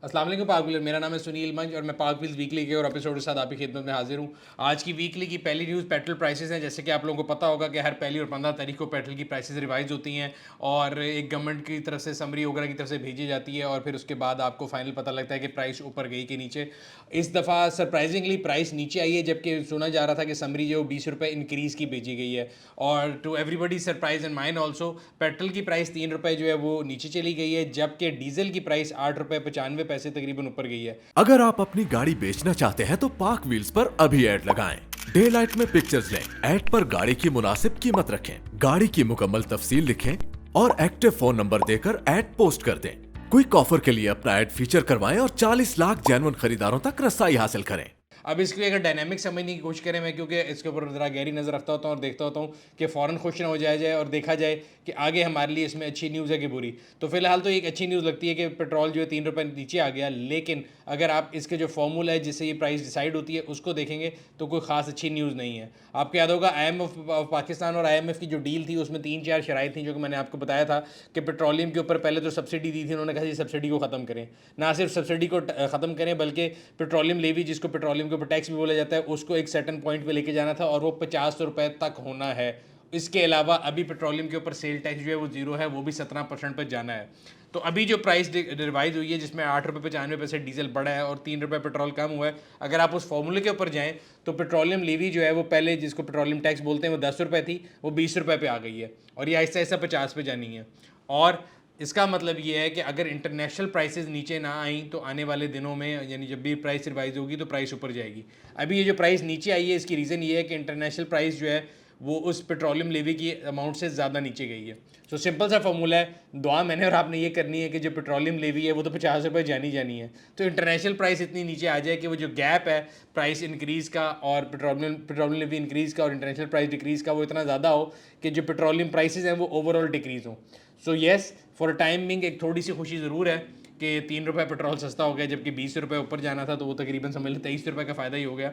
अस्सलाम वालेकुम पाक व्हीलर, मेरा नाम है सुनील मंज और मैं पाक व्हील्स वीकली के और एपिसोड के साथ आपकी खिदमत में हाजिर हूँ। आज की वीकली की पहली न्यूज़ पेट्रोल प्राइसेस हैं। जैसे कि आप लोगों को पता होगा कि हर पहली और 15 तारीख को पेट्रोल की प्राइसेस रिवाइज होती हैं और एक गवर्नमेंट की तरफ से समरी वगैरह की तरफ से भेजी जाती है और फिर उसके बाद आपको फाइनल पता लगता है कि प्राइस ऊपर गई कि नीचे। इस दफ़ा सरप्राइजिंगली प्राइस नीचे आई है, जबकि सुना जा रहा था कि समरी जो 20 रुपये इंक्रीज़ की भेजी गई है। और to everybody surprise and mine also, petrol की प्राइस 3 रुपये जो है वो नीचे चली गई है, जबकि डीजल की प्राइस 8 रुपये 95 पैसे तकरीबन ऊपर गई है। अगर आप अपनी गाड़ी बेचना चाहते हैं तो पार्क व्हील्स पर अभी ऐड लगाएं। डे लाइट में पिक्चर्स लें, ऐड पर गाड़ी की मुनासिब कीमत रखें, गाड़ी की मुकम्मल तफसील लिखें और एक्टिव फोन नंबर देकर ऐड पोस्ट कर दें। क्विक ऑफर के लिए अपना ऐड फीचर करवाएं और 40 लाख जेन्युइन खरीदारों तक रसाई हासिल करें। अब इसकी अगर डायनामिक समझने की कोशिश करें मैं, क्योंकि इसके ऊपर ज़रा गहरी नज़र रखता होता हूँ और देखता होता हूँ कि फ़ौरन खुश ना हो जाए और देखा जाए कि आगे हमारे लिए इसमें अच्छी न्यूज़ है कि बुरी। तो फिलहाल तो एक अच्छी न्यूज़ लगती है कि पेट्रोल जो है 3 रुपये नीचे आ गया, लेकिन अगर आप इसके जो फॉर्मूला है जिससे ये प्राइस डिसाइड होती है उसको देखेंगे तो कोई ख़ास अच्छी न्यूज़ नहीं है। आपको याद होगा IMF पाकिस्तान और IMF की जो डील थी उसमें 3-4 शराइत थी, जो कि मैंने आपको बताया था कि पेट्रोलियम के ऊपर पहले तो सब्सिडी दी थी, उन्होंने कहा जी सब्सिडी को ख़त्म करें। ना सिर्फ सब्सिडी को ख़त्म करें बल्कि पेट्रोलियम लेवी, जिसको पेट्रोलियम के ऊपर टैक्स भी बोला जाता है, उसको एक सर्टन पॉइंट पे लेके जाना था और वो 50 रुपये तक होना है। इसके अलावा अभी पेट्रोलियम के ऊपर सेल टैक्स जो है वो ज़ीरो है, वो भी 17% पर जाना है। तो अभी जो प्राइस रिवाइज हुई है जिसमें 8 रुपये 95 पैसे डीजल बढ़ा है और 3 रुपये पेट्रोल कम हुआ है, अगर आप उस फॉर्मूले के ऊपर जाएँ तो पेट्रोलियम लेवी जो है वो पहले जिसको पेट्रोलियम टैक्स बोलते हैं वो 10 रुपये थी, वो 20 रुपये पे आ गई है और ये आहिस्ता आहिस्ता 50 पे जानी है। और इसका मतलब ये है कि अगर इंटरनेशनल प्राइसेस नीचे ना आई तो आने वाले दिनों में, यानी जब भी प्राइस रिवाइज होगी तो प्राइस ऊपर जाएगी। अभी ये जो प्राइस नीचे आई है इसकी रीज़न ये है कि इंटरनेशनल प्राइस जो है वो उस पेट्रोलियम लेवी की अमाउंट से ज़्यादा नीचे गई है। सो सिंपल सा फॉर्मूला है, दुआ मैंने और आपने ये करनी है कि जो पेट्रोलियम लेवी है वो तो 50 रुपये जानी जानी है। तो इंटरनेशनल प्राइस इतनी नीचे आ जाए कि वो जो गैप है प्राइस इंक्रीज़ का और पेट्रोलियम लेवी इंक्रीज़ का और इंटरनेशनल प्राइस डिक्रीज़ का वो इतना ज़्यादा हो कि जो पेट्रोलियम प्राइसेस हैं वो ओवरऑल डिक्रीज़ हो। सो येस, फॉर टाइमिंग एक थोड़ी सी खुशी ज़रूर है कि 3 रुपये पेट्रोल सस्ता हो गया, जबकि 20 रुपये ऊपर जाना था तो वो तकरीबन समझ लें 23 रुपये का फ़ायदा ही हो गया।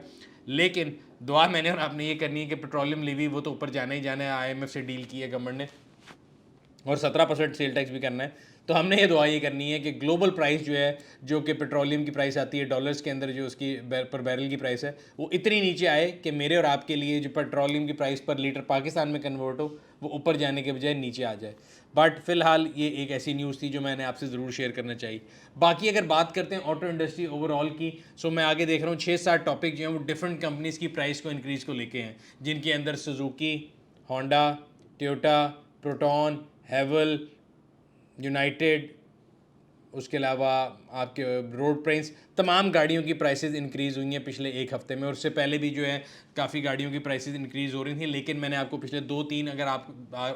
लेकिन दुआ मैंने और आपने ये करनी है कि पेट्रोलियम लेवी वो तो ऊपर जाना ही जाना है, IMF से डील की है गवर्नमेंट ने और 17% सेल टैक्स भी करना है। तो हमने ये दुआ ये करनी है कि ग्लोबल प्राइस जो है, जो कि पेट्रोलियम की प्राइस आती है डॉलर्स के अंदर, जो उसकी पर बैरल की प्राइस है वो इतनी नीचे आए कि मेरे और आपके लिए जो पेट्रोलियम की प्राइस पर लीटर पाकिस्तान में कन्वर्ट हो वो ऊपर जाने के बजाय नीचे आ जाए। बट फिलहाल ये एक ऐसी न्यूज़ थी जो मैंने आपसे ज़रूर शेयर करना चाहिए। बाकी अगर बात करते हैं ऑटो इंडस्ट्री ओवरऑल की, सो मैं आगे देख रहा हूँ 6-7 टॉपिक जो हैं वो डिफरेंट कंपनीज़ की प्राइस को इंक्रीज़ को लेके हैं, जिनके अंदर Suzuki, Honda, Toyota, Proton, Haval, United, उसके अलावा आपके रोड प्राइस, तमाम गाड़ियों की प्राइसेस इंक्रीज़ हुई हैं पिछले एक हफ़्ते में। और उससे पहले भी जो है काफ़ी गाड़ियों की प्राइसेस इंक्रीज़ हो रही थी, लेकिन मैंने आपको पिछले 2-3 अगर आप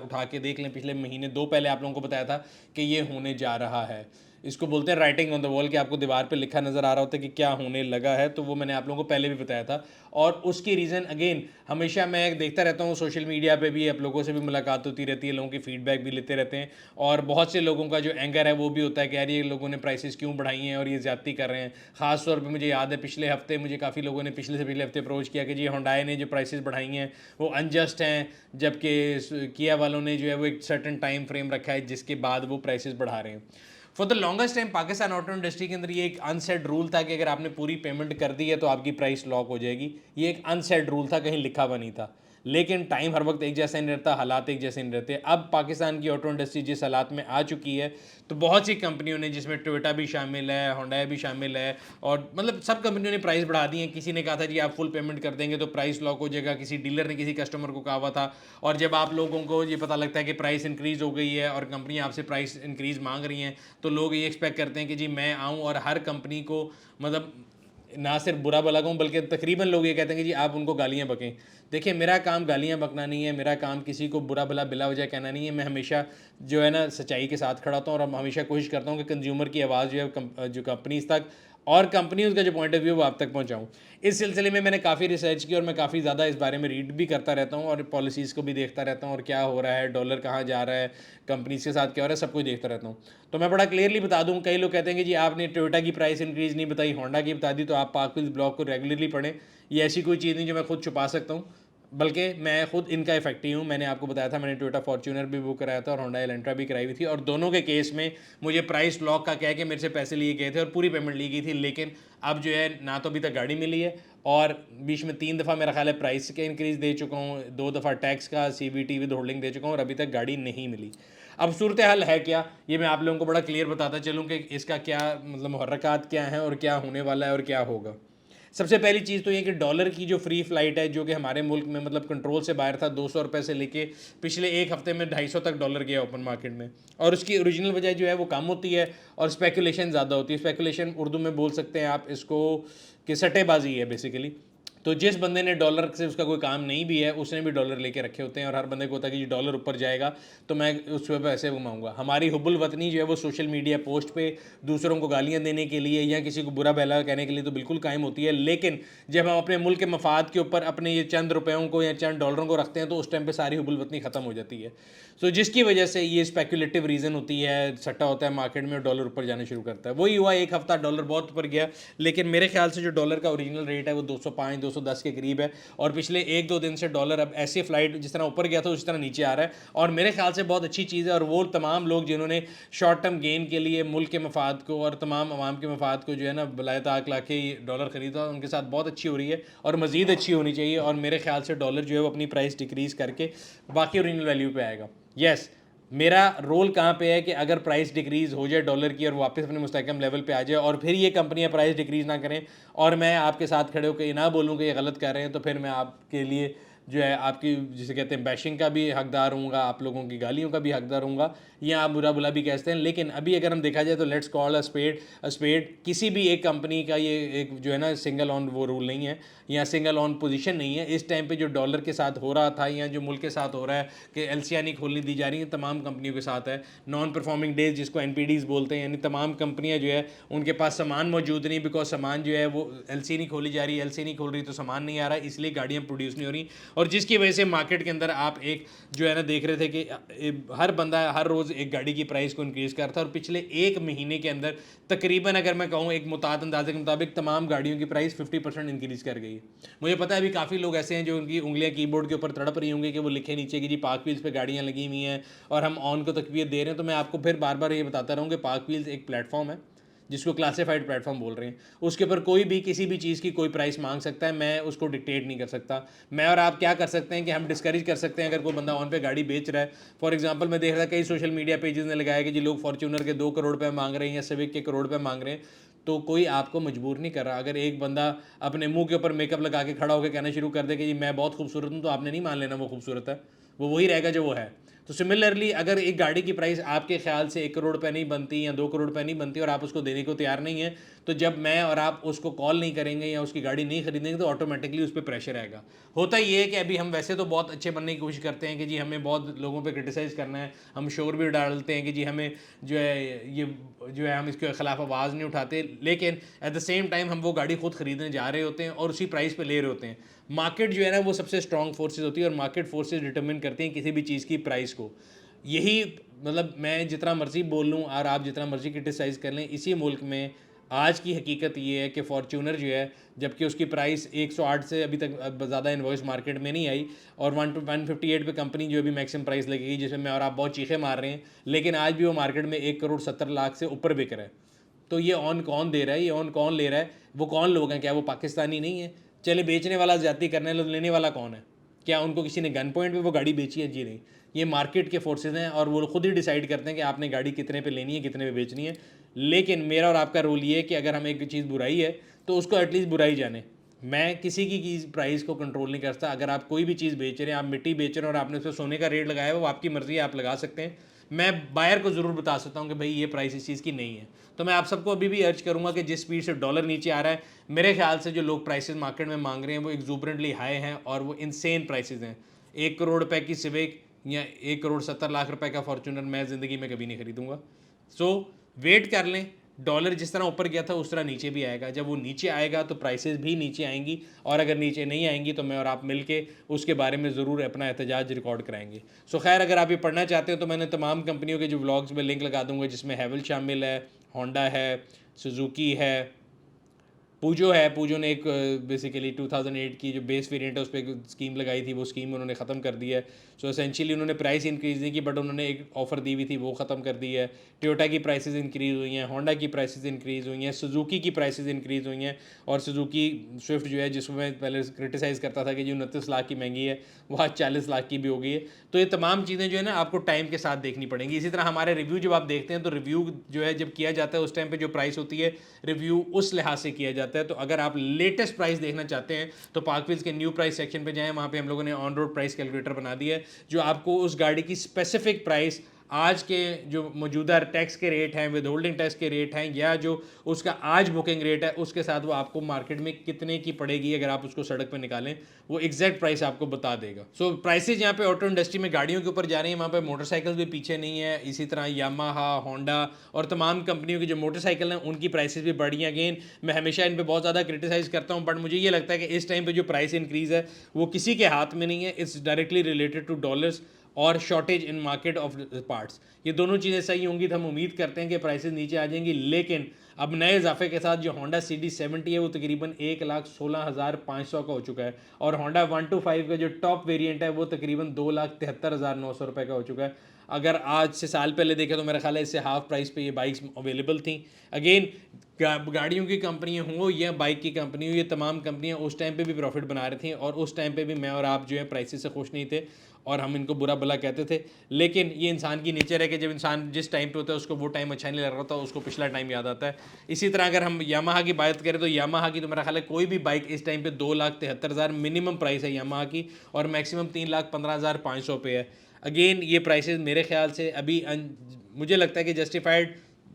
उठा के देख लें, पिछले महीने 2 पहले आप लोगों को बताया था कि ये होने जा रहा है। इसको बोलते हैं राइटिंग ऑन द वॉल, कि आपको दीवार पे लिखा नज़र आ रहा होता है कि क्या होने लगा है। तो वो मैंने आप लोगों को पहले भी बताया था और उसकी रीज़न अगेन, हमेशा मैं देखता रहता हूँ सोशल मीडिया पे भी, आप लोगों से भी मुलाकात होती रहती है, लोगों की फीडबैक भी लेते रहते हैं और बहुत से लोगों का जो एंगर है वो भी होता है कि यार ये लोगों ने प्राइसेस क्यों बढ़ाई हैं और ये ज़्यादती कर रहे हैं। ख़ास तौर पे मुझे याद है पिछले हफ्ते मुझे काफ़ी लोगों ने पिछले से पिछले हफ्ते अप्रोच किया कि जी होंडाई ने जो प्राइसेस बढ़ाई हैं वो अनजस्ट हैं, जबकि किया वालों ने जो है वो एक सर्टन टाइम फ्रेम रखा है जिसके बाद वो प्राइसेस बढ़ा रहे हैं। For the longest time Pakistan auto industry के अंदर ये एक अनसेड रूल था कि अगर आपने पूरी पेमेंट कर दी है तो आपकी प्राइस लॉक हो जाएगी। ये एक अनसेड रूल था, कहीं लिखा हुआ नहीं था। लेकिन टाइम हर वक्त एक जैसा नहीं रहता, हालात एक जैसे नहीं रहते। अब पाकिस्तान की ऑटो इंडस्ट्री जिस हालात में आ चुकी है तो बहुत सी कंपनियों ने, जिसमें टोयोटा भी शामिल है, होंडा भी शामिल है, और मतलब सब कंपनियों ने प्राइस बढ़ा दी है। किसी ने कहा था जी आप फुल पेमेंट कर देंगे तो प्राइस लॉक हो जाएगा, किसी डीलर ने किसी कस्टमर को कहा हुआ था। और जब आप लोगों को ये पता लगता है कि प्राइस इंक्रीज़ हो गई है और कंपनियाँ आपसे प्राइस इंक्रीज़ मांग रही हैं, तो लोग ये एक्सपेक्ट करते हैं कि जी मैं आऊँ और हर कंपनी को, मतलब ना सिर्फ बुरा भला कहूँ बल्कि तकरीबन लोग ये कहते हैं कि जी आप उनको गालियाँ बकें। देखिए, मेरा काम गालियाँ बकना नहीं है, मेरा काम किसी को बुरा भला बिला वजह कहना नहीं है। मैं हमेशा जो है ना सच्चाई के साथ खड़ा होता हूँ और हमेशा कोशिश करता हूँ कि कंज्यूमर की आवाज़ जो है जो कंपनीज तक और कंपनीज का जो पॉइंट ऑफ व्यू वो आप तक पहुँचाऊँ। इस सिलसिले में मैंने काफ़ी रिसर्च की और मैं काफ़ी ज़्यादा इस बारे में रीड भी करता रहता हूँ और पॉलिसीज़ को भी देखता रहता हूँ और क्या हो रहा है, डॉलर कहाँ जा रहा है, कंपनीज के साथ क्या हो रहा है, सब कुछ देखता रहता हूँ। तो मैं बड़ा क्लियरली बता दूँ, कई लोग कहते हैं कि जी आपने टोयोटा की प्राइस इंक्रीज़ नहीं बताई, होंडा की बता दी, तो आप पार्क व्हील्स ब्लॉग को रेगुलरली पढ़ें। ये ऐसी कोई चीज़ नहीं जो मैं खुद छुपा सकता हूँ। बल्कि मैं खुद इनका इफेक्ट ही हूँ। मैंने आपको बताया था, मैंने टोयोटा फॉर्च्यूनर भी बुक कराया था और होंडा एलेंट्रा भी कराई हुई थी, और दोनों के केस में मुझे प्राइस लॉक का कह के मेरे से पैसे लिए गए थे और पूरी पेमेंट ली गई थी। लेकिन अब जो है ना तो अभी तक गाड़ी मिली है, और बीच में 3 दफ़ा मेरा ख्याल है प्राइस के इंक्रीज़ दे चुका हूँ, 2 दफ़ा टैक्स का CVT विद होल्डिंग दे चुका हूँ, और अभी तक गाड़ी नहीं मिली। अब सूरत हाल है क्या, ये मैं आप लोगों को बड़ा क्लियर बताता चलूँ कि इसका क्या मतलब मुहर्रकात क्या हैं और क्या होने वाला है और क्या होगा। सबसे पहली चीज़ तो ये कि डॉलर की जो फ्री फ्लाइट है, जो कि हमारे मुल्क में मतलब कंट्रोल से बाहर था, 200 रुपये से लेके पिछले एक हफ्ते में 250 तक डॉलर गया ओपन मार्केट में, और उसकी ओरिजिनल वजह जो है वो कम होती है और स्पेकुलेशन ज़्यादा होती है। स्पेकुलेशन उर्दू में बोल सकते हैं आप इसको कि सट्टेबाजी है बेसिकली। तो जिस बंदे ने डॉलर से उसका कोई काम नहीं भी है, उसने भी डॉलर लेके रखे होते हैं, और हर बंदे को होता है कि जी डॉलर ऊपर जाएगा तो मैं उस पर पैसे घुमाऊंगा। हमारी हुब्बुल वतनी जो है वो सोशल मीडिया पोस्ट पे दूसरों को गालियां देने के लिए या किसी को बुरा भला कहने के लिए तो बिल्कुल कायम होती है, लेकिन जब हम अपने मुल्क के मफाद के ऊपर अपने ये चंद रुपयों को या चंद डॉलरों को रखते हैं तो उस टाइम पर सारी हुब्बुल वतनी ख़त्म हो जाती है। सो जिसकी वजह से ये स्पेकुलेटिव रीज़न होती है, सट्टा होता है मार्केट में और डॉलर ऊपर जाना शुरू करता है। वही हुआ, एक हफ्ता डॉलर बहुत ऊपर गया, लेकिन मेरे ख्याल से जो डॉलर का ओरिजिनल रेट है वो 205 210 के करीब है, और पिछले 1-2 दिन से डॉलर अब ऐसी फ्लाइट जिस तरह ऊपर गया था उसी तरह नीचे आ रहा है, और मेरे ख्याल से बहुत अच्छी चीज़ है। और वो तमाम लोग जिन्होंने शॉर्ट टर्म गेन के लिए मुल्क के मफाद को और तमाम आवाम के मफाद को जो है ना बलाए ताक ला के डॉलर ख़रीदा, उनके साथ बहुत अच्छी हो रही है और मज़ीद अच्छी होनी चाहिए। और मेरे ख्याल से डॉलर जो है वो अपनी प्राइस डिक्रीज़ करके बाकी ओरिजिनल वैल्यू पे आएगा। यस, मेरा रोल कहाँ पे है कि अगर प्राइस डिक्रीज़ हो जाए डॉलर की और वापस अपने मुस्तहकम लेवल पे आ जाए, और फिर ये कंपनियां प्राइस डिक्रीज़ ना करें और मैं आपके साथ खड़े होकर ये ना बोलूँ कि ये गलत कर रहे हैं, तो फिर मैं आपके लिए जो है आपकी जिसे कहते हैं बैशिंग का भी हकदार हूँगा, आप लोगों की गालियों का भी हकदार हूँगा, या आप बुरा बुला भी कहते हैं। लेकिन अभी अगर हम देखा जाए तो लेट्स कॉल अ स्पेड। किसी भी एक कंपनी का ये एक जो है ना सिंगल ऑन वो रूल नहीं है या सिंगल ऑन पोजीशन नहीं है। इस टाइम पे जो डॉलर के साथ हो रहा था या जो मुल्क के साथ हो रहा है कि LC'याँ नहीं खोलनी दी जा रही हैं, तमाम कंपनियों के साथ है। नॉन परफॉर्मिंग डेज जिसको NPDs बोलते हैं, यानी तमाम कंपनियां जो है उनके पास सामान मौजूद नहीं, बिकॉज सामान जो है वो LC नहीं खोली जा रही, LC नहीं खोल रही तो सामान नहीं आ रहा, इसलिए गाड़ियाँ प्रोड्यूस नहीं हो रही, और जिसकी वजह से मार्केट के अंदर आप एक जो है ना देख रहे थे कि हर बंदा हर रोज़ एक गाड़ी की प्राइस को इंक्रीज़ करता है। और पिछले एक महीने के अंदर तकरीबन अगर मैं कहूँ एक मुताद अंदाजे के मुताबिक तमाम गाड़ियों की प्राइस 50% इंक्रीज़ कर गई है। मुझे पता है अभी काफ़ी लोग ऐसे हैं जो उनकी उंगलियां कीबोर्ड के ऊपर तड़प रही होंगी कि वो लिखे नीचे कि जी पाक व्हील्स पे गाड़ियाँ लगी हुई हैं और हम ऑन को तकवीत दे रहे हैं। तो मैं आपको फिर बार बार ये बताता रहूँ कि पाक व्हील्स एक प्लेटफॉर्म है जिसको क्लासिफाइड प्लेटफॉर्म बोल रहे हैं। उसके ऊपर कोई भी किसी भी चीज़ की कोई प्राइस मांग सकता है, मैं उसको डिक्टेट नहीं कर सकता। मैं और आप क्या कर सकते हैं कि हम डिस्करेज कर सकते हैं अगर कोई बंदा ऑन पे गाड़ी बेच रहा है। फॉर एग्जांपल मैं देख रहा कई सोशल मीडिया पेजेस ने लगाया कि जी लोग फॉर्च्यूनर के 2 करोड़ रुपये मांग रहे हैं या सिविक के करोड़ रुपये मांग रहे हैं, तो कोई आपको मजबूर नहीं कर रहा। अगर एक बंदा अपने मुंह के ऊपर मेकअप लगा के खड़ा होकर कहना शुरू कर दे कि जी मैं बहुत खूबसूरत हूँ, तो आपने नहीं मान लेना वो खूबसूरत है, वो वही रहेगा जो वो है। तो सिमिलरली अगर एक गाड़ी की प्राइस आपके ख्याल से 1 करोड़ रुपये नहीं बनती या 2 करोड़ रुपये नहीं बनती और आप उसको देने को तैयार नहीं है, तो जब मैं और आप उसको कॉल नहीं करेंगे या उसकी गाड़ी नहीं खरीदेंगे तो ऑटोमेटिकली उस पर प्रेशर आएगा। होता ये है कि अभी हम वैसे तो बहुत अच्छे बनने की कोशिश करते हैं कि जी हमें बहुत लोगों पे क्रिटिसाइज़ करना है, हम शोर भी डालते हैं कि जी हमें जो है ये जो है हम इसके खिलाफ आवाज़ नहीं उठाते, लेकिन एट द सेम टाइम हम वो गाड़ी खुद ख़रीदने जा रहे होते हैं और उसी प्राइस पे ले रहे होते हैं। मार्केट जो है ना वो सबसे स्ट्रॉन्ग फोर्सेज होती है और मार्केट फोर्सेज डिटरमिन करती हैं किसी भी चीज़ की प्राइस को। यही मतलब मैं जितना मर्ज़ी बोल लूँ और आप जितना मर्ज़ी क्रिटिसाइज़ कर लें, इसी मुल्क में आज की हकीकत ये है कि फॉर्च्यूनर जो है, जबकि उसकी प्राइस 108 से अभी तक ज़्यादा इनवॉइस मार्केट में नहीं आई और 158 पे कंपनी जो अभी मैक्सिमम प्राइस लगेगी, जिसमें मैं और आप बहुत चीखें मार रहे हैं, लेकिन आज भी वो मार्केट में 1,70,00,000 से ऊपर बिक रहा है। तो ये ऑन कौन दे रहा है, ये ऑन कौन ले रहा है, वो कौन लोग हैं? क्या वो पाकिस्तानी नहीं है? चले बेचने वाला ज़्यादती करने लेने वाला कौन है? क्या उनको किसी ने गन पॉइंट पे वो गाड़ी बेची है? जी नहीं, ये मार्केट के फोर्सेज हैं और वो खुद ही डिसाइड करते हैं कि आपने गाड़ी कितने पे लेनी है, कितने पे बेचनी है। लेकिन मेरा और आपका रोल ये है कि अगर हमें एक चीज़ बुराई है तो उसको एटलीस्ट बुराई जाने। मैं किसी की प्राइस को कंट्रोल नहीं करता। अगर आप कोई भी चीज़ बेच रहे हैं, आप मिट्टी बेच रहे हैं और आपने उस पर सोने का रेट लगाया है, वो आपकी मर्ज़ी है, आप लगा सकते हैं। मैं बायर को ज़रूर बता सकता हूँ कि भाई ये प्राइस इस चीज़ की नहीं है। तो मैं आप सबको अभी भी अर्ज करूँगा कि जिस स्पीड से डॉलर नीचे आ रहा है, मेरे ख्याल से जो लोग प्राइसेस मार्केट में मांग रहे हैं वो एक्जूबरेंटली हाई हैं और वो इनसेन प्राइसेस हैं। 1 करोड़ रुपए की सिविक या 1,70,00,000 रुपए का फॉर्च्यूनर मैं ज़िंदगी में कभी नहीं खरीदूंगा। सो वेट कर लें, डॉलर जिस तरह ऊपर गया था उस तरह नीचे भी आएगा। जब वो नीचे आएगा तो प्राइसेस भी नीचे आएंगी, और अगर नीचे नहीं आएंगी तो मैं और आप मिलके उसके बारे में ज़रूर अपना एहतजाज रिकॉर्ड कराएंगे। सो खैर, अगर आप ये पढ़ना चाहते हो तो मैंने तमाम कंपनियों के जो व्लॉग्स में लिंक लगा दूंगा, जिसमें हैवल शामिल है, होंडा है, सुजुकी है, पूजो है, पूजो ने एक बेसिकली 2008 की जो बेस वेरिएंट है उस पर एक स्कीम लगाई थी, वो स्कीम उन्होंने ख़त्म कर दी है। सो एसेंशियली उन्होंने प्राइस इंक्रीज़ नहीं की, बट उन्होंने एक ऑफ़र दी हुई थी वो ख़त्म कर दी है। टोयोटा की प्राइसेस इंक्रीज़ हुई हैं, होंडा की प्राइसेस इंक्रीज़ हुई हैं, सुजुकी की प्राइसेस इंक्रीज़ हुई हैं। और सुजुकी स्विफ्ट जो है, जिसको मैं पहले क्रिटिसाइज़ करता था कि जो 29 लाख की महंगी है, वो आज 40 लाख की भी हो गई है। तो ये तमाम चीज़ें जो है ना आपको टाइम के साथ देखनी पड़ेंगी। इसी तरह हमारे रिव्यू जब आप देखते हैं तो रिव्यू जो है जब किया जाता है उस टाइम पे जो प्राइस होती है रिव्यू उस लिहाज से किया जाता है। तो अगर आप लेटेस्ट प्राइस देखना चाहते हैं तो पार्क व्हील्स के न्यू प्राइस सेक्शन पे जाएं, वहाँ पे हम लोगों ने ऑन रोड प्राइस कैलकुलेटर बना दिया है जो आपको उस गाड़ी की स्पेसिफिक प्राइस आज के जो मौजूदा टैक्स के रेट हैं, विद होल्डिंग टैक्स के रेट हैं, या जो उसका आज बुकिंग रेट है उसके साथ वो आपको मार्केट में कितने की पड़ेगी अगर आप उसको सड़क पर निकालें, वो एग्जैक्ट प्राइस आपको बता देगा। सो प्राइसेज यहाँ पे ऑटो इंडस्ट्री में गाड़ियों के ऊपर जा रही हैं, वहाँ पे मोटरसाइकिल भी पीछे नहीं है। इसी तरह यामाहा, होंडा और तमाम कंपनियों की जो मोटरसाइकिल हैं उनकी प्राइसेस भी बढ़ी हैं। अगेन मैं हमेशा इन पे बहुत ज़्यादा क्रिटिसाइज़ करता हूँ, बट मुझे ये लगता है कि इस टाइम पे जो प्राइस इंक्रीज़ है वो किसी के हाथ में नहीं है। It's directly related to dollars और shortage in market of parts. ये दोनों चीज़ें सही होंगी तो हम उम्मीद करते हैं कि प्राइसेस नीचे आ जाएंगी। लेकिन अब नए इजाफे के साथ जो होंडा CD70 है वो तकरीबन 1,16,500 का हो चुका है, और होंडा 125 का जो टॉप वेरिएंट है वो तकरीबन 2,73,900 रुपये का हो चुका है। अगर आज से साल पहले देखें तो मेरा ख्याल है इससे हाफ प्राइस पे ये बाइक्स अवेलेबल थी। अगेन गाड़ियों की कंपनियां हों या बाइक की कंपनी हो, ये तमाम कंपनियां उस टाइम पे भी प्रॉफिट बना रही थी, और उस टाइम पे भी मैं और आप जो है प्राइसेस से खुश नहीं थे और हम इनको बुरा भला कहते थे। लेकिन ये इंसान की नेचर है कि जब इंसान जिस टाइम पे होता है उसको वो टाइम अच्छा नहीं लग रहा होता, उसको पिछला टाइम याद आता है। इसी तरह अगर हम यामाहा की बात करें तो यामाहा की तो मेरा ख्याल है कोई भी बाइक इस टाइम पे 2,73,000 मिनिमम प्राइस है यामाहा की, और मैक्सिमम 3,15,500 पे है। अगेन ये प्राइसेस मेरे ख्याल से अभी मुझे लगता है कि जस्टिफाइड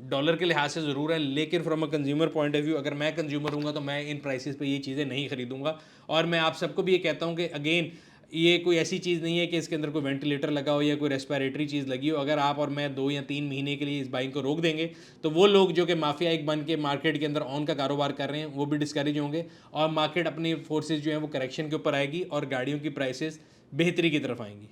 डॉलर के लिहाज से ज़रूर है, लेकिन from a consumer point of view अगर मैं कंज्यूमर हूँगा तो मैं इन प्राइसेस पे ये चीज़ें नहीं खरीदूंगा। और मैं आप सबको भी ये कहता हूँ कि अगेन ये कोई ऐसी चीज़ नहीं है कि इसके अंदर कोई वेंटिलेटर लगा हो या कोई रेस्पिरेटरी चीज़ लगी हो। अगर आप और मैं 2 या 3 महीने के लिए इस बाइक को रोक देंगे तो वो लोग जो कि माफिया एक बन के मार्केट के अंदर ऑन का कारोबार कर रहे हैं वो भी डिस्करेज होंगे, और मार्केट अपनी फोर्सेज जो है वो करेक्शन के ऊपर आएगी और गाड़ियों की प्राइसेस बेहतरी की तरफ आएंगी।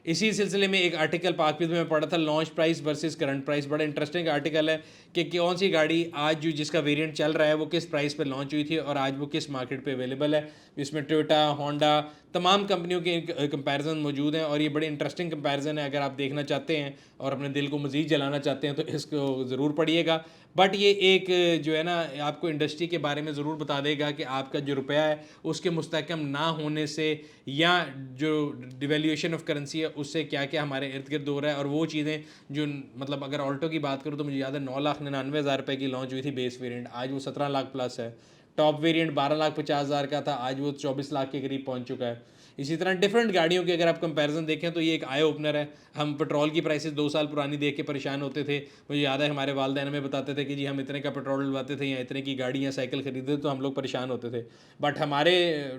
इसी सिलसिले में एक आर्टिकल पाक व्हील्स में पढ़ा था, launch price versus current price. बड़ा इंटरेस्टिंग आर्टिकल है कि कौन सी गाड़ी आज जो जिसका वेरिएंट चल रहा है वो किस प्राइस पे लॉन्च हुई थी और आज वो किस मार्केट पे अवेलेबल है। इसमें टोयोटा, होंडा, तमाम कंपनियों के कंपैरिजन मौजूद हैं, और ये बड़ी इंटरेस्टिंग कंपैरिजन है। अगर आप देखना चाहते हैं और अपने दिल को मज़ीद जलाना चाहते हैं तो इसको ज़रूर पढ़िएगा। बट ये एक जो है ना आपको इंडस्ट्री के बारे में ज़रूर बता देगा कि आपका जो रुपया है उसके मुस्तहकम ना होने से या जो डिवेल्यूएशन ऑफ करेंसी है उससे क्या क्या हमारे इर्द गिर्द हो रहा है। और वो चीज़ें जो मतलब अगर ऑल्टो की बात करूँ तो मुझे याद है 9,99,000 रुपये की लॉन्च हुई थी बेस वेरिएंट, आज वो 17 लाख प्लस है। टॉप वेरिएंट 12,50,000 का था, आज वो 24 लाख के करीब पहुंच चुका है। इसी तरह डिफरेंट गाड़ियों की अगर आप कंपैरिजन देखें तो ये एक आई ओपनर है। हम पेट्रोल की प्राइसेस 2 साल पुरानी देख के परेशान होते थे। मुझे याद है हमारे वालिदैन हमें बताते थे कि जी हम इतने का पेट्रोल डलवाते थे या इतने की गाड़ी या साइकिल खरीदते तो हम लोग परेशान होते थे। बट हमारे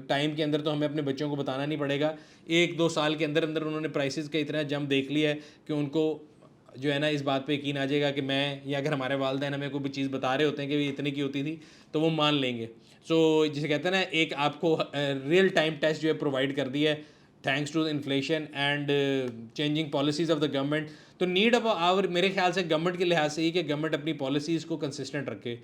टाइम के अंदर तो हमें अपने बच्चों को बताना नहीं पड़ेगा, 1-2 साल के अंदर अंदर उन्होंने प्राइसेस का इतना जंप देख लिया है कि उनको जो है ना इस बात पे यकीन आ जाएगा कि मैं या अगर हमारे वालिदैन हमें कोई भी चीज़ बता रहे होते हैं कि ये इतने की होती थी तो वो मान लेंगे। सो जिसे कहते हैं ना एक आपको रियल टाइम टेस्ट जो है प्रोवाइड कर दिया है thanks to inflation and changing policies of the government. तो नीड ऑफ आवर मेरे ख्याल से गवर्नमेंट के लिहाज से ही कि गवर्नमेंट अपनी पॉलिसीज़ को कंसिस्टेंट रखे।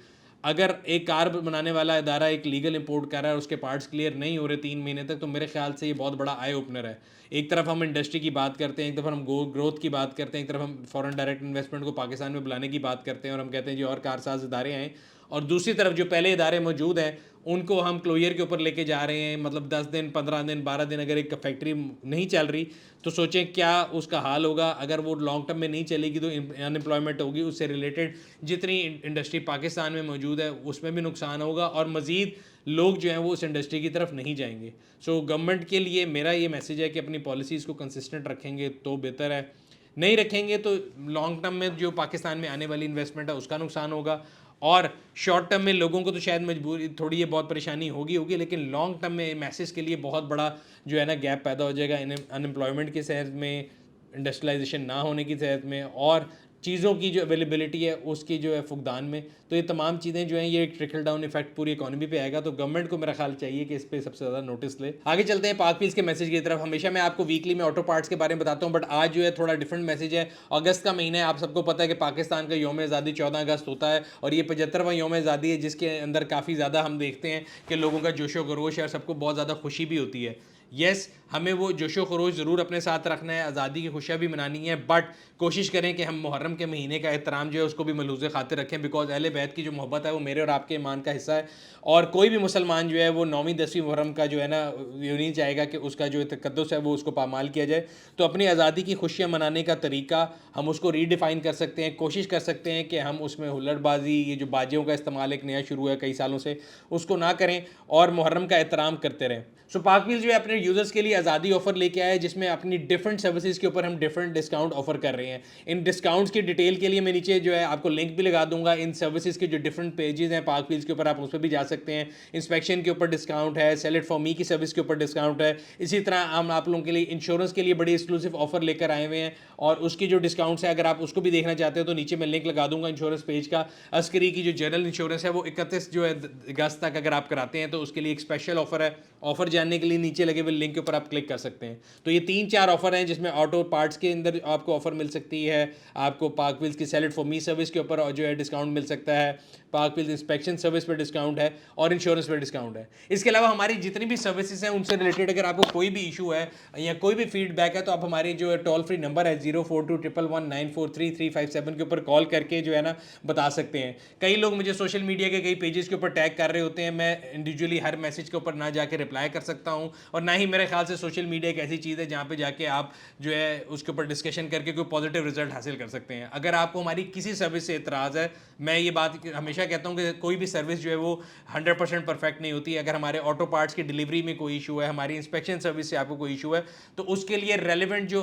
अगर एक कार बनाने वाला इदारा एक लीगल इंपोर्ट कर रहा है और उसके पार्ट्स क्लियर नहीं हो रहे 3 महीने तक, तो मेरे ख्याल से ये बहुत बड़ा आई ओपनर है। एक तरफ हम इंडस्ट्री की बात करते हैं, एक तरफ हम ग्रोथ की बात करते हैं, एक तरफ हम फॉरेन डायरेक्ट इन्वेस्टमेंट को पाकिस्तान में बुलाने की बात करते हैं और हम कहते हैं जी और कारसाज इदारे हैं, और दूसरी तरफ जो पहले इदारे मौजूद हैं उनको हम क्लोजर के ऊपर लेके जा रहे हैं। मतलब 10 दिन, 15 दिन, 12 दिन अगर एक फैक्ट्री नहीं चल रही तो सोचें क्या उसका हाल होगा। अगर वो लॉन्ग टर्म में नहीं चलेगी तो अनएम्प्लॉयमेंट होगी, उससे रिलेटेड जितनी इंडस्ट्री पाकिस्तान में मौजूद है उसमें भी नुकसान होगा और मज़ीद लोग जो हैं वो उस इंडस्ट्री की तरफ नहीं जाएंगे। सो गवर्नमेंट के लिए मेरा ये मैसेज है कि अपनी पॉलिसीज़ को कंसिस्टेंट रखेंगे तो बेहतर है, नहीं रखेंगे तो लॉन्ग टर्म में जो पाकिस्तान में आने वाली इन्वेस्टमेंट है उसका नुकसान होगा, और शॉर्ट टर्म में लोगों को तो शायद मजबूरी थोड़ी ये बहुत परेशानी होगी, लेकिन लॉन्ग टर्म में मैसेज के लिए बहुत बड़ा जो है ना गैप पैदा हो जाएगा अनएम्प्लॉयमेंट के सेहत में, इंडस्ट्रियलाइजेशन ना होने की सेहत में, और चीज़ों की जो अवेलेबिलिटी है उसकी जो है फुकदान में। तो ये तमाम चीज़ें जो हैं ये एक ट्रिकल डाउन इफेक्ट पूरी इकोनॉमी पे आएगा। तो गवर्नमेंट को मेरा ख्याल चाहिए कि इस पे सबसे ज़्यादा नोटिस ले। आगे चलते हैं पाक व्हील्स के मैसेज की तरफ। हमेशा मैं आपको वीकली में ऑटो पार्ट्स के बारे में बताता हूँ, बट आज जो है थोड़ा डिफरेंट मैसेज है। अगस्त का महीना है, आप सबको पता है कि पाकिस्तान का यौम आज़ादी 14 अगस्त होता है और ये 75वां यौम आज़ादी है, जिसके अंदर काफ़ी ज़्यादा हम देखते हैं कि लोगों का जोशो खरोश है और सबको बहुत ज़्यादा खुशी भी होती है। यस, हमें वो जोशो खरोश ज़रूर अपने साथ रखना है, आज़ादी की खुशियाँ भी मनानी है, बट कोशिश करें कि हम मुहर्रम के महीने का एहतराम जो है उसको भी मलूज़ खातिर रखें, बिकॉज अहले बैत की जो मोहब्बत है वो मेरे और आपके ईमान का हिस्सा है। और कोई भी मुसलमान जो है वो 9वीं 10वीं मुहर्रम का जो है ना, ये नहीं चाहेगा कि उसका जो तकद्दुस है वो उसको पामाल किया जाए। तो अपनी आज़ादी की खुशियाँ मनाने का तरीका हम उसको रीडिफ़ाइन कर सकते हैं, कोशिश कर सकते हैं कि हम उसमें हुल्लड़बाजी, ये जो बाजियों का इस्तेमाल एक नया शुरू है कई सालों से, उसको ना करें और मुहर्रम का एहतराम करते रहें। सो पाक व्हील्स जो है अपने यूज़र्स के लिए आज़ादी ऑफर लेके आया है, जिसमें अपनी डिफरेंट सर्विसेज के ऊपर हम डिफरेंट डिस्काउंट ऑफर कर रहे हैं। इन डिस्काउंट्स की डिटेल के लिए मैं नीचे जो है आपको लिंक भी लगा दूंगा। इन सर्विसेज के जो डिफरेंट पेजेस हैं पाक व्हील्स के ऊपर, आप उस पर भी जा सकते हैं। इंस्पेक्शन के ऊपर डिस्काउंट है, सेल इट फॉर मी की सर्विस के ऊपर डिस्काउंट है। इसी तरह हम आप लोगों के लिए इंश्योरेंस के लिए बड़ी एक्सक्लूसिव ऑफर लेकर आए हुए हैं और उसकी जो डिस्काउंट्स है, अगर आप उसको भी देखना चाहते हो तो नीचे मैं लिंक लगा दूंगा इंश्योरेंस पेज का। अस्करी की जो जनरल इंश्योरेंस है वो 31 जो है अगस्त तक अगर आप कराते हैं तो उसके लिए एक स्पेशल ऑफर है। ऑफर जानने के लिए नीचे लगे हुए लिंक के ऊपर आप क्लिक कर सकते हैं। तो ये 3-4 ऑफर हैं जिसमें ऑटो पार्ट्स के अंदर आपको ऑफर मिल सकती है, आपको पाक व्हील्स की sell it for me service के ऊपर जो है डिस्काउंट मिल सकता है, पाक व्हील्स इंस्पेक्शन सर्विस पर डिस्काउंट है और इंश्योरेंस पर डिस्काउंट है। इसके अलावा हमारी जितनी भी सर्विसेज हैं उनसे रिलेटेड अगर आपको कोई भी इशू है या कोई भी फीडबैक है तो आप हमारे जो टोल फ्री नंबर है 042111943357 के ऊपर कॉल करके जो है ना बता सकते हैं। कई लोग मुझे सोशल मीडिया के कई पेजेस के ऊपर टैग कर रहे होते हैं, मैं इंडिविजुअली हर मैसेज के ऊपर ना जाके रिप्लाई कर सकता हूं और ना ही मेरे ख्याल से सोशल मीडिया एक ऐसी चीज़ है जहां पे जाके आप जो है उसके ऊपर डिस्कशन करके कोई पॉजिटिव रिजल्ट हासिल कर सकते हैं। अगर आपको हमारी किसी सर्विस से एतराज़ है, मैं ये बात हमेशा कहता हूं कि कोई भी सर्विस जो है वो 100% परफेक्ट नहीं होती। अगर हमारे ऑटो पार्ट्स की डिलीवरी में कोई इशू है, हमारी इंस्पेक्शन सर्विस से आपको कोई इशू है, तो उसके लिए रेलिवेंट जो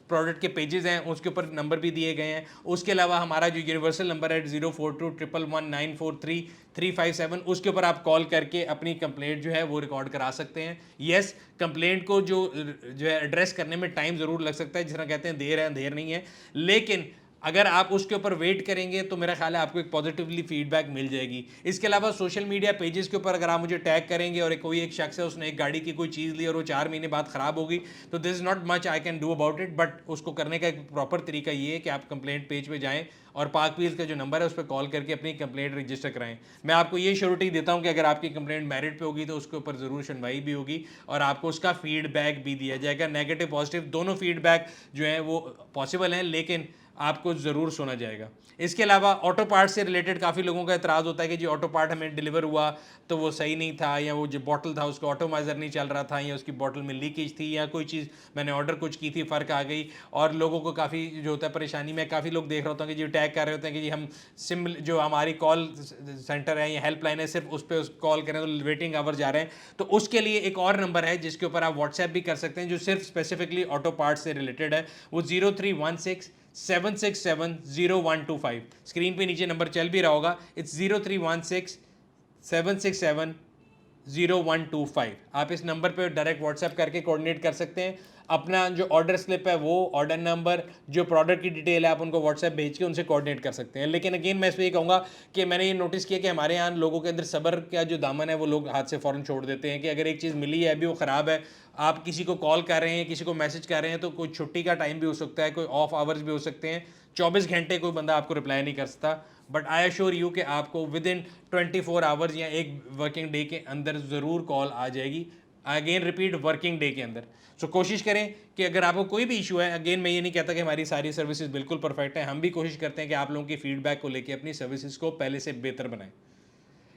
प्रोडक्ट के पेजेस हैं उसके ऊपर नंबर भी दिए गए हैं। उसके अलावा हमारा जो यूनिवर्सल नंबर है 042111943357, उसके ऊपर आप कॉल करके अपनी कंप्लेंट जो है वो रिकॉर्ड करा सकते हैं। यस, कंप्लेंट को जो है एड्रेस करने में टाइम ज़रूर लग सकता है, जिस तरह कहते हैं देर है अंधेर नहीं है, लेकिन अगर आप उसके ऊपर वेट करेंगे तो मेरा ख्याल है आपको एक पॉजिटिवली फीडबैक मिल जाएगी। इसके अलावा सोशल मीडिया पेजेस के ऊपर अगर आप मुझे टैग करेंगे और कोई एक शख्स है उसने एक गाड़ी की कोई चीज़ ली और वो 4 महीने बाद ख़राब होगी, तो this is not much I can do about it, but उसको करने का एक प्रॉपर तरीका ये है कि आप कंप्लेंट पेज पे जाएं और पाक व्हील्स का जो नंबर है उस पर कॉल करके अपनी कंप्लेंट रजिस्टर कराएं। मैं आपको ये श्योरिटी देता हूं कि अगर आपकी कंप्लेंट मेरिट पे होगी तो उसके ऊपर ज़रूर सुनवाई भी होगी और आपको उसका फीडबैक भी दिया जाएगा। नेगेटिव पॉजिटिव दोनों फीडबैक जो है वो पॉसिबल हैं, लेकिन आपको ज़रूर सुना जाएगा। इसके अलावा ऑटो पार्ट से रिलेटेड काफ़ी लोगों का एतराज़ होता है कि जी ऑटो पार्ट हमें डिलीवर हुआ तो वो सही नहीं था, या वो जो बॉटल था उसका ऑटोमाइज़र नहीं चल रहा था, या उसकी बॉटल में लीकेज थी, या कोई चीज़ मैंने ऑर्डर कुछ की थी फ़र्क आ गई, और लोगों को काफ़ी जो होता है परेशानी में काफ़ी लोग देख रहा होता है कि जी टैग कर रहे होते हैं कि जी हम सिम जो हमारी कॉल सेंटर है या हेल्पलाइन है सिर्फ उस पर कॉल करें तो वेटिंग आवर जा रहे हैं। तो उसके लिए एक और नंबर है जिसके ऊपर आप व्हाट्सएप भी कर सकते हैं जो सिर्फ स्पेसिफिकली ऑटो पार्ट से रिलेटेड है, वो 0316-767-0125। स्क्रीन पे नीचे नंबर चल भी रहा होगा, इट्स 0316-767-0125। आप इस नंबर पे डायरेक्ट व्हाट्सएप करके कोऑर्डिनेट कर सकते हैं। अपना जो ऑर्डर स्लिप है वो, ऑर्डर नंबर, जो प्रोडक्ट की डिटेल है, आप उनको व्हाट्सएप भेज के उनसे कोऑर्डिनेट कर सकते हैं। लेकिन अगेन मैं इस पर ये कहूँगा कि मैंने ये नोटिस किया कि हमारे यहाँ लोगों के अंदर सब्र का जो दामन है वो लोग हाथ से फ़ौरन छोड़ देते हैं कि अगर एक चीज़ मिली है अभी वो ख़राब है, आप किसी को कॉल कर रहे हैं, किसी को मैसेज कर रहे हैं, तो कोई छुट्टी का टाइम भी हो सकता है, कोई ऑफ आवर्स भी हो सकते हैं, 24 घंटे कोई बंदा आपको रिप्लाई नहीं कर सकता। बट आई एश्योर यू कि आपको विद इन 24 आवर्स या एक वर्किंग डे के अंदर ज़रूर कॉल आ जाएगी। अगेन रिपीट, वर्किंग डे के अंदर। सो कोशिश करें कि अगर आपको कोई भी इशू है, अगेन मैं ये नहीं कहता कि हमारी सारी सर्विसेज बिल्कुल परफेक्ट है, हम भी कोशिश करते हैं कि आप लोगों की फीडबैक को लेकर अपनी सर्विसेज को पहले से बेहतर बनाएं।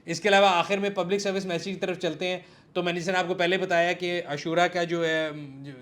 इसके अलावा आखिर में पब्लिक सर्विस मैसेज की तरफ चलते हैं। तो मैंने जैसे आपको पहले बताया कि अशूरा का जो है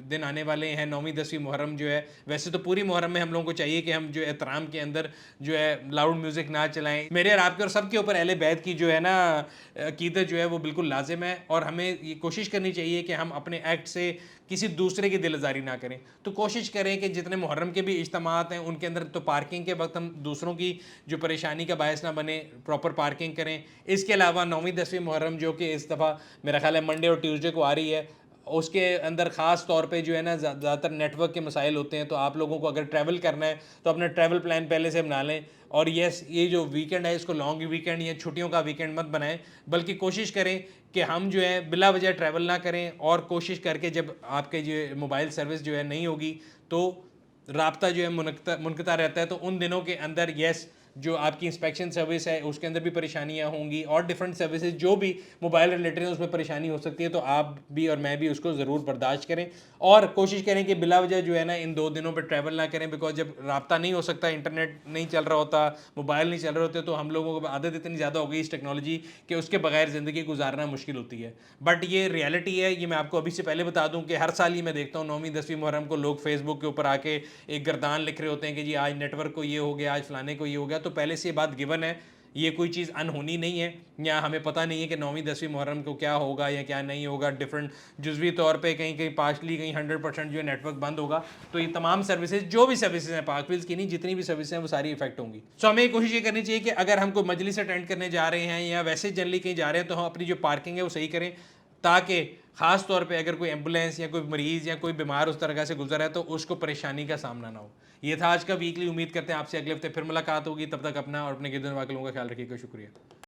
दिन आने वाले हैं, 9वीं 10वीं मुहर्रम जो है, वैसे तो पूरी मुहर्रम में हम लोगों को चाहिए कि हम जो एहतराम के अंदर जो है लाउड म्यूज़िक ना चलाएं। मेरे और आपके और सबके ऊपर अहले बैत की जो है ना अकीदत जो है वो बिल्कुल लाजिम है, और हमें ये कोशिश करनी चाहिए कि हम अपने एक्ट से किसी दूसरे की दिल आज़ारी ना करें। तो कोशिश करें कि जितने मुहर्रम के भी इज्तिमात हैं उनके अंदर तो पार्किंग के वक्त हम दूसरों की जो परेशानी का बायस ना बने, प्रॉपर पार्किंग करें। इसके अलावा 9वीं 10वीं मुहर्रम जो कि इस दफ़ा मेरा ख्याल है मंडे और ट्यूसडे को आ रही है, उसके अंदर ख़ास तौर पे जो है ना ज़्यादातर नेटवर्क के मसाइल होते हैं। तो आप लोगों को अगर ट्रैवल करना है तो अपना ट्रैवल प्लान पहले से बना लें। और यस, ये जो वीकेंड है इसको लॉन्ग वीकेंड या छुट्टियों का वीकेंड मत बनाएं, बल्कि कोशिश करें कि हम जो है बिला वजह ट्रैवल ना करें। और कोशिश करके जब आपके जो मोबाइल सर्विस जो है नहीं होगी तो राब्ता जो है मुनक़ता रहता है, तो उन दिनों के अंदर यस जो आपकी इंस्पेक्शन सर्विस है उसके अंदर भी परेशानियां होंगी और डिफरेंट सर्विसेज जो भी मोबाइल रिलेटेड है उसमें परेशानी हो सकती है। तो आप भी और मैं भी उसको ज़रूर बर्दाश्त करें और कोशिश करें कि बिला वजह जो है ना इन 2 दिनों पर ट्रैवल ना करें। बिकॉज जब राब्ता नहीं हो सकता, इंटरनेट नहीं चल रहा होता, मोबाइल नहीं चल रहे होते, तो हम लोगों को आदत इतनी ज़्यादा हो गई इस टेक्नोलॉजी कि उसके बगैर ज़िंदगी गुजारना मुश्किल होती है। बट ये रियलिटी है, ये मैं आपको अभी से पहले बता दूं कि हर साल ही मैं देखता हूँ 9वीं 10वीं मुहर्रम को लोग फेसबुक के ऊपर आके एक गर्दान लिख रहे होते हैं कि जी आज नेटवर्क को ये हो गया, आज फलाने को ये हो गया। तो पहले से ये बात गिवन है, ये कोई चीज़ अनहोनी नहीं है, या हमें पता नहीं है कि 9वीं 10वीं मुहर्रम को क्या होगा या क्या नहीं होगा। डिफरेंट जुज़वी तौर पे कहीं कहीं पार्शली, कहीं 100% जो है नेटवर्क बंद होगा। तो ये तमाम सर्विसेज, जो भी सर्विसेज हैं पाक व्हील्स की नहीं, जितनी भी सर्विसेज हैं वो सारी इफेक्ट होंगी। सो हमें कोशिश ये करनी चाहिए कि अगर हम कोई मजलिस अटेंड करने जा रहे हैं या वैसे जनरली कहीं जा रहे हैं तो हम अपनी जो पार्किंग है वो सही करें, ताकि ख़ास तौर पे अगर कोई एम्बुलेंस या कोई मरीज़ या कोई बीमार उस तरह से गुजर है तो उसको परेशानी का सामना ना हो। ये था आज का वीकली। उम्मीद करते हैं आपसे अगले हफ्ते फिर मुलाकात होगी। तब तक अपना और अपने गिरदन वाले लोगों का ख्याल रखिएगा। शुक्रिया।